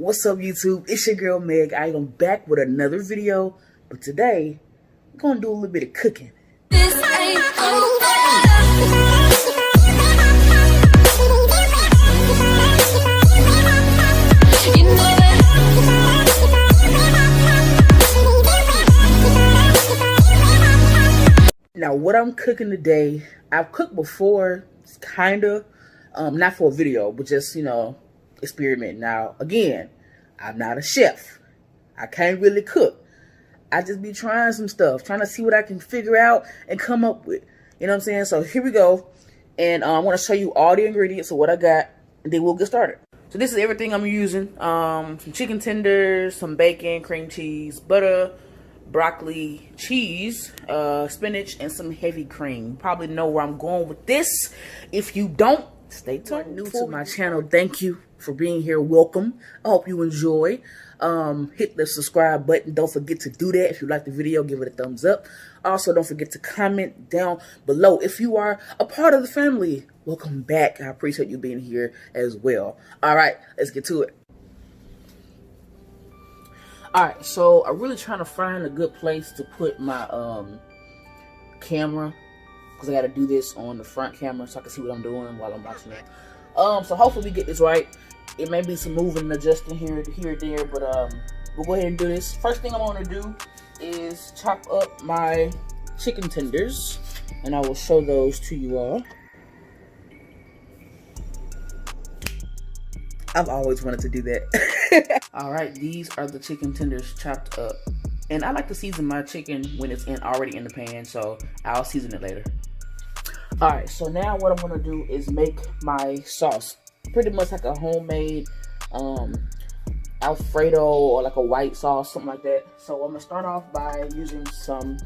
What's up, YouTube? It's your girl Meg. I am back with another video, but today we're gonna do a little bit of cooking. This ain't over. You know it. Now, what I'm cooking today, I've cooked before, kinda, not for a video, but just, experiment. Now, again, I'm not a chef. I can't really cook. I just be trying some stuff, trying to see what I can figure out and come up with. You know what I'm saying? So here we go. And I want to show you all the ingredients of what I got, and then we'll get started. So this is everything I'm using. Some chicken tenders, some bacon, cream cheese, butter, broccoli, cheese, spinach, and some heavy cream. You probably know where I'm going with this. If you don't, stay tuned. New to my channel, thank you for being here. Welcome. I hope you enjoy. Hit the subscribe button. Don't forget to do that. If you like the video, give it a thumbs up. Also, don't forget to comment down below. If you are a part of the family, welcome back. I appreciate you being here as well. All right, let's get to it. All right, so I'm really trying to find a good place to put my camera, because I got to do this on the front camera so I can see what I'm doing while I'm watching it. So hopefully we get this right. It may be some moving and adjusting here or there, but we'll go ahead and do this. First thing I'm going to do is chop up my chicken tenders, and I will show those to you all. I've always wanted to do that. All right, these are the chicken tenders chopped up. And I like to season my chicken when it's already in the pan, so I'll season it later. All right, so now what I'm gonna do is make my sauce. Pretty much like a homemade Alfredo or like a white sauce, something like that. So I'm gonna start off by using some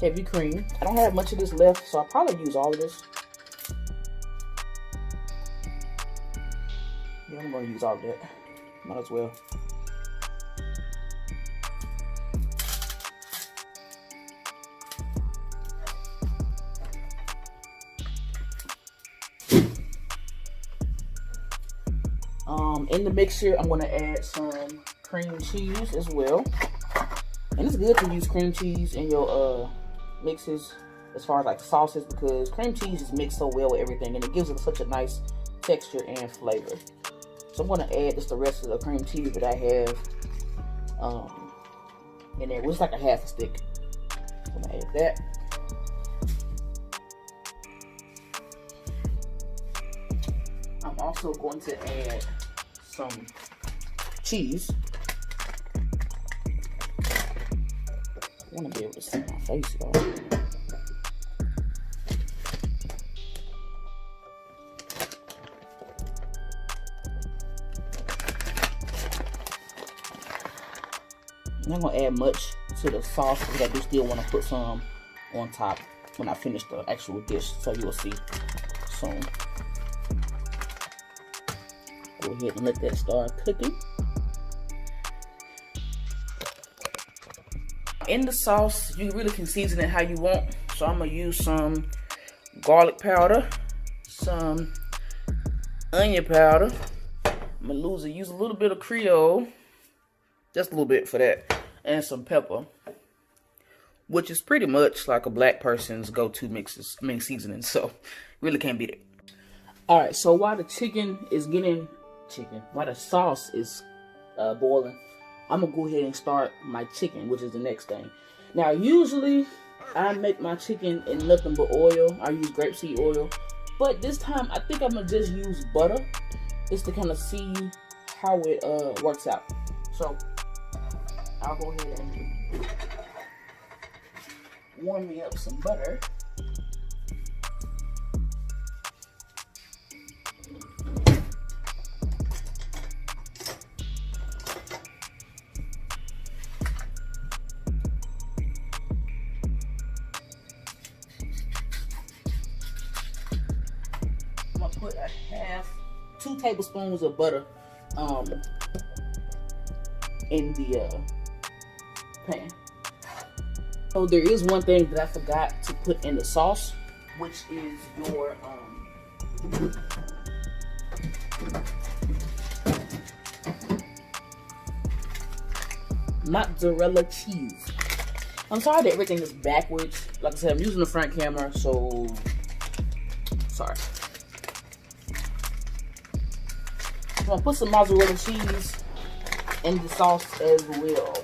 heavy cream. I don't have much of this left, so I'll probably use all of this. Yeah, I'm gonna use all of that. Might as well. In the mixture, I'm gonna add some cream cheese as well. And it's good to use cream cheese in your mixes as far as like sauces, because cream cheese is mixed so well with everything and it gives it such a nice texture and flavor. So I'm gonna add just the rest of the cream cheese that I have in there, which is like a half a stick. I'm gonna add that. I'm also going to add some cheese. I want to be able to see my face, y'all. I'm not going to add much to the sauce because I do still want to put some on top when I finish the actual dish, so you will see soon. Go ahead and let that start cooking. In the sauce, you really can season it how you want. So I'm going to use some garlic powder, some onion powder. I'm going to use a little bit of Creole, just a little bit for that, and some pepper, which is pretty much like a black person's go-to seasoning. So really can't beat it. All right, so while the while the sauce is boiling, I'm gonna go ahead and start my chicken, which is the next thing. Now, usually I make my chicken in nothing but oil. I use grapeseed oil, but this time I think I'm gonna just use butter, just to kind of see how it works out. So I'll go ahead and warm me up some butter. Put a 2 tablespoons of butter in the pan. So there is one thing that I forgot to put in the sauce, which is your mozzarella cheese. I'm sorry that everything is backwards. Like I said, I'm using the front camera, so sorry. I'm gonna put some mozzarella cheese in the sauce as well.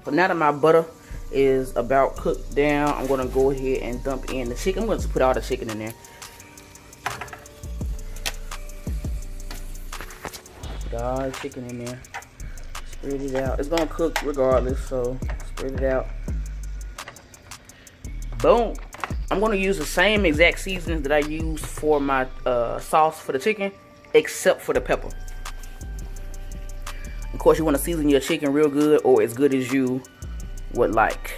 So now that my butter is about cooked down, I'm gonna go ahead and dump in the chicken. I'm gonna just put all the chicken in there. Put all the chicken in there. Spread it out. It's gonna cook regardless, so spread it out. Boom. I'm gonna use the same exact seasonings that I used for my sauce for the chicken, except for the pepper. Of course, you want to season your chicken real good, or as good as you would like.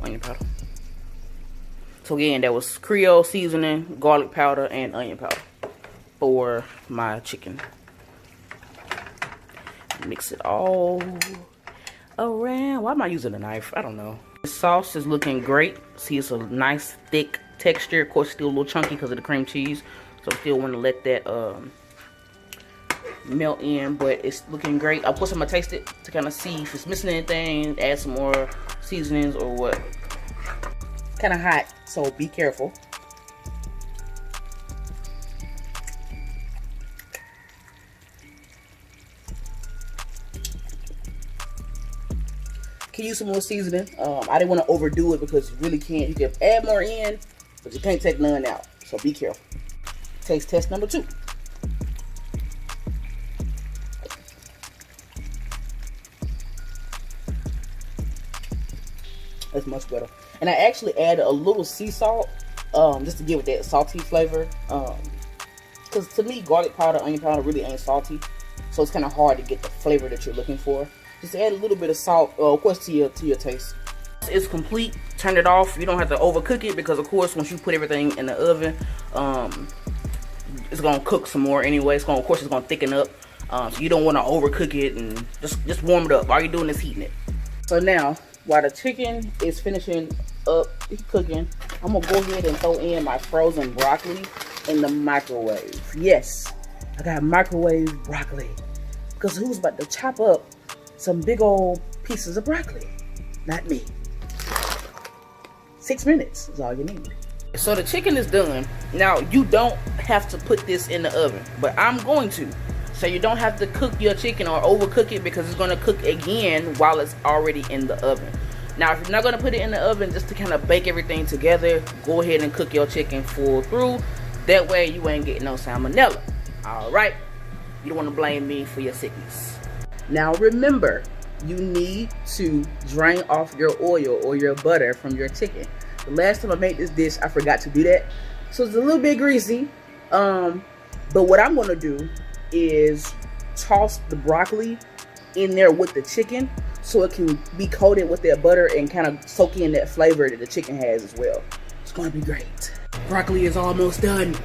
Onion powder. So again, that was Creole seasoning, garlic powder, and onion powder for my chicken. Mix it all around. Why am I using a knife? I don't know. The sauce is looking great. See, it's a nice thick texture. Of course, still a little chunky because of the cream cheese. So I still want to let that melt in, but it's looking great. Of course, I'm gonna taste it to kind of see if it's missing anything, add some more seasonings or what. Kind of hot, so be careful. Can use some more seasoning. I didn't want to overdo it because you really can't. You can add more in, but you can't take none out. So be careful. Taste test number 2. That's much better. And I actually added a little sea salt, just to give it that salty flavor. Because to me, garlic powder, onion powder really ain't salty, so it's kind of hard to get the flavor that you're looking for. Just add a little bit of salt, of course, to your taste. It's complete. Turn it off. You don't have to overcook it because, of course, once you put everything in the oven, it's gonna cook some more anyway. Of course, it's gonna thicken up. So you don't want to overcook it, and just warm it up. All you're doing is heating it. So now, while the chicken is finishing up cooking, I'm gonna go ahead and throw in my frozen broccoli in the microwave. Yes, I got microwave broccoli because who's about to chop up some big old pieces of broccoli? Not me. 6 minutes is all you need. So the chicken is done. Now you don't have to put this in the oven, but I'm going to. So you don't have to cook your chicken or overcook it because it's going to cook again while it's already in the oven. Now, if you're not going to put it in the oven just to kind of bake everything together, go ahead and cook your chicken full through. That way you ain't getting no salmonella. Alright? You don't want to blame me for your sickness. Now remember, you need to drain off your oil or your butter from your chicken. The last time I made this dish, I forgot to do that. So it's a little bit greasy. But what I'm going to do is toss the broccoli in there with the chicken so it can be coated with that butter and kind of soak in that flavor that the chicken has as well. It's gonna be great. Broccoli is almost done.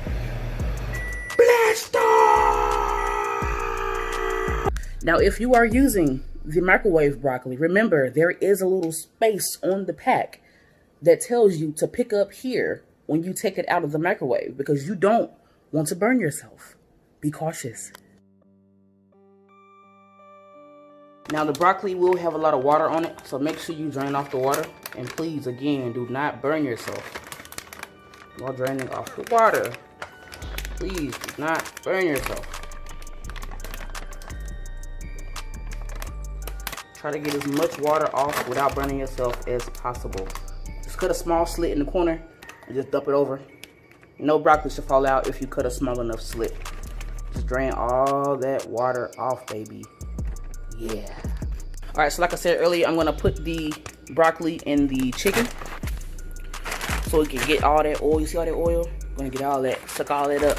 Blast off! Now, if you are using the microwave broccoli, remember there is a little space on the pack that tells you to pick up here when you take it out of the microwave because you don't want to burn yourself. Be cautious. Now the broccoli will have a lot of water on it, so make sure you drain off the water. And please, again, do not burn yourself while draining off the water. Please do not burn yourself. Try to get as much water off without burning yourself as possible. Just cut a small slit in the corner and just dump it over. No broccoli should fall out if you cut a small enough slit. Just drain all that water off, baby. Yeah. Alright, so like I said earlier, I'm going to put the broccoli in the chicken so we can get all that oil. You see all that oil? I'm going to get all that, suck all that up.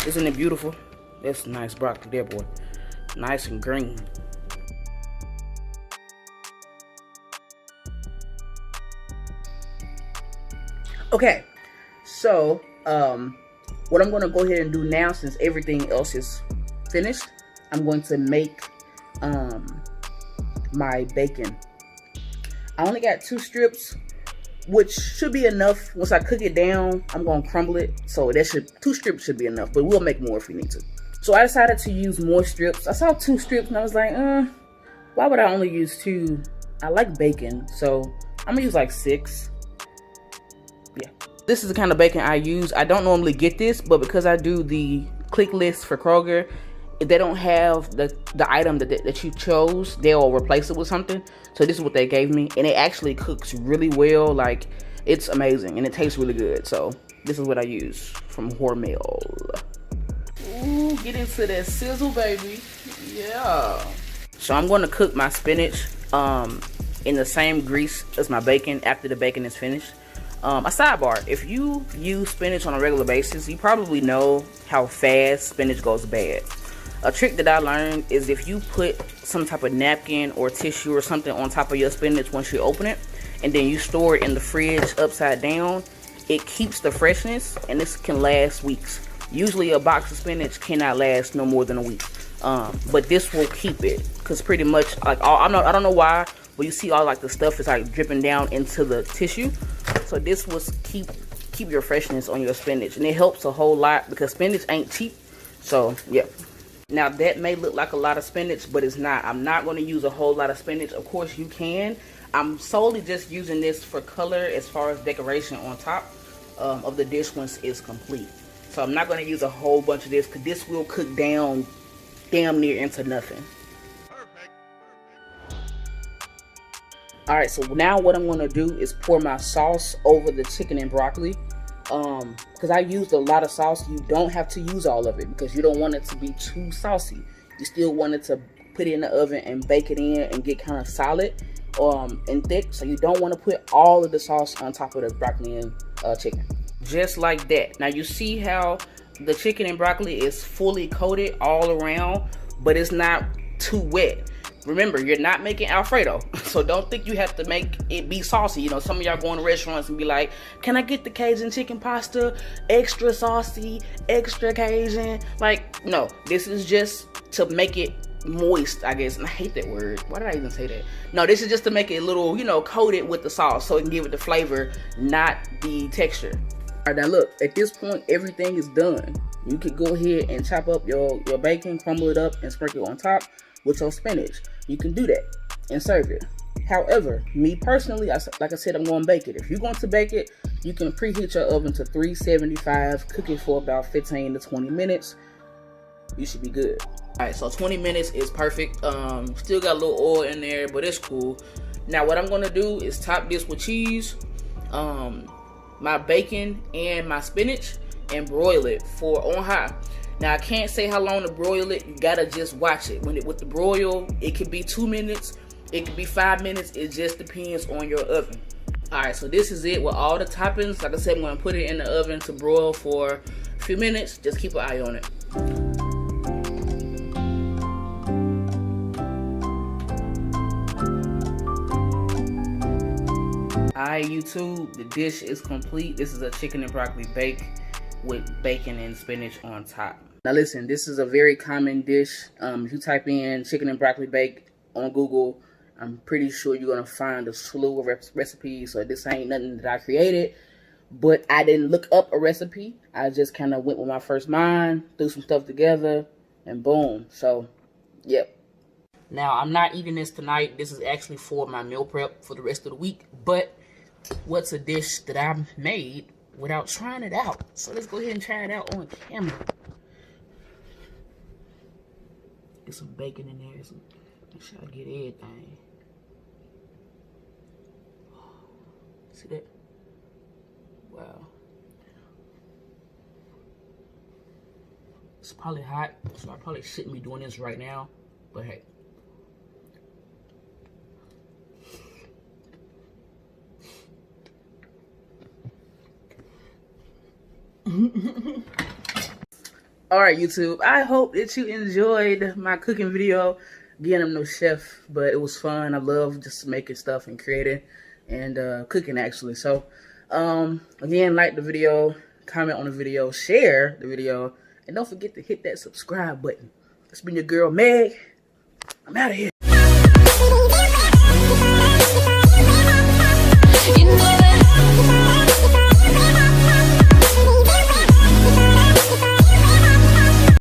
Isn't it beautiful? That's nice broccoli there, boy. Nice and green. Okay, so what I'm gonna go ahead and do now, since everything else is finished, I'm going to make my bacon. I only got 2 strips, which should be enough. Once I cook it down, I'm gonna crumble it, so that 2 strips should be enough, but we'll make more if we need to. So I decided to use more strips. I saw 2 strips and I was like, why would I only use 2? I like bacon, so I'm gonna use like 6. Yeah, this is the kind of bacon I use. I don't normally get this, but because I do the click list for Kroger, if they don't have the item that you chose, they'll replace it with something. So this is what they gave me, and it actually cooks really well. Like, it's amazing, and it tastes really good. So this is what I use from Hormel. Ooh, get into that sizzle, baby. Yeah. So I'm going to cook my spinach in the same grease as my bacon after the bacon is finished. A sidebar, if you use spinach on a regular basis, you probably know how fast spinach goes bad. A trick that I learned is if you put some type of napkin or tissue or something on top of your spinach once you open it, and then you store it in the fridge upside down, it keeps the freshness, and this can last weeks. Usually a box of spinach cannot last no more than a week, but this will keep it, because pretty much, like, I don't know why, but you see all like the stuff is like dripping down into the tissue. So this will keep your freshness on your spinach, and it helps a whole lot because spinach ain't cheap. So yeah. Now that may look like a lot of spinach, but it's not. I'm not going to use a whole lot of spinach. Of course you can. I'm solely just using this for color as far as decoration on top of the dish once it's complete. So I'm not going to use a whole bunch of this, because this will cook down damn near into nothing. Alright, so now what I'm going to do is pour my sauce over the chicken and broccoli. Because I used a lot of sauce. You don't have to use all of it, because you don't want it to be too saucy. You still want it to put it in the oven and bake it in and get kind of solid and thick. So you don't want to put all of the sauce on top of the broccoli and chicken. Just like that. Now you see how the chicken and broccoli is fully coated all around, but it's not too wet. Remember, you're not making Alfredo, so don't think you have to make it be saucy. You know, some of y'all go in restaurants and be like, can I get the Cajun chicken pasta, extra saucy, extra Cajun? Like, no, this is just to make it moist, I guess. And I hate that word. Why did I even say that? No, this is just to make it a little, you know, coated with the sauce, so it can give it the flavor, not the texture. All right, now look, at this point, everything is done. You could go ahead and chop up your bacon, crumble it up, and sprinkle it on top with your spinach. You can do that and serve it. However, me personally, like I said, I'm going to bake it. If you're going to bake it, you can preheat your oven to 375, cook it for about 15 to 20 minutes. You should be good. Alright, so 20 minutes is perfect. Still got a little oil in there, but it's cool. Now what I'm going to do is top this with cheese, my bacon, and my spinach, and broil it on high. Now I can't say how long to broil it. You gotta just watch it. With the broil, it could be 2 minutes, it could be 5 minutes. It just depends on your oven. Alright, so this is it with all the toppings. Like I said, I'm gonna put it in the oven to broil for a few minutes. Just keep an eye on it. Alright, YouTube, the dish is complete. This is a chicken and broccoli bake with bacon and spinach on top. Now listen, this is a very common dish. If you type in chicken and broccoli bake on Google, I'm pretty sure you're going to find a slew of recipes. So this ain't nothing that I created, but I didn't look up a recipe. I just kind of went with my first mind, threw some stuff together, and boom. So, yep. Now, I'm not eating this tonight. This is actually for my meal prep for the rest of the week. But what's a dish that I made without trying it out? So let's go ahead and try it out on camera. Get some bacon in there. Make sure I get everything. See that? Wow. It's probably hot, so I probably shouldn't be doing this right now. But hey. Alright, YouTube, I hope that you enjoyed my cooking video. Again, I'm no chef, but it was fun. I love just making stuff and creating and cooking, actually. So, again, like the video, comment on the video, share the video, and don't forget to hit that subscribe button. It's been your girl, Meg. I'm out of here.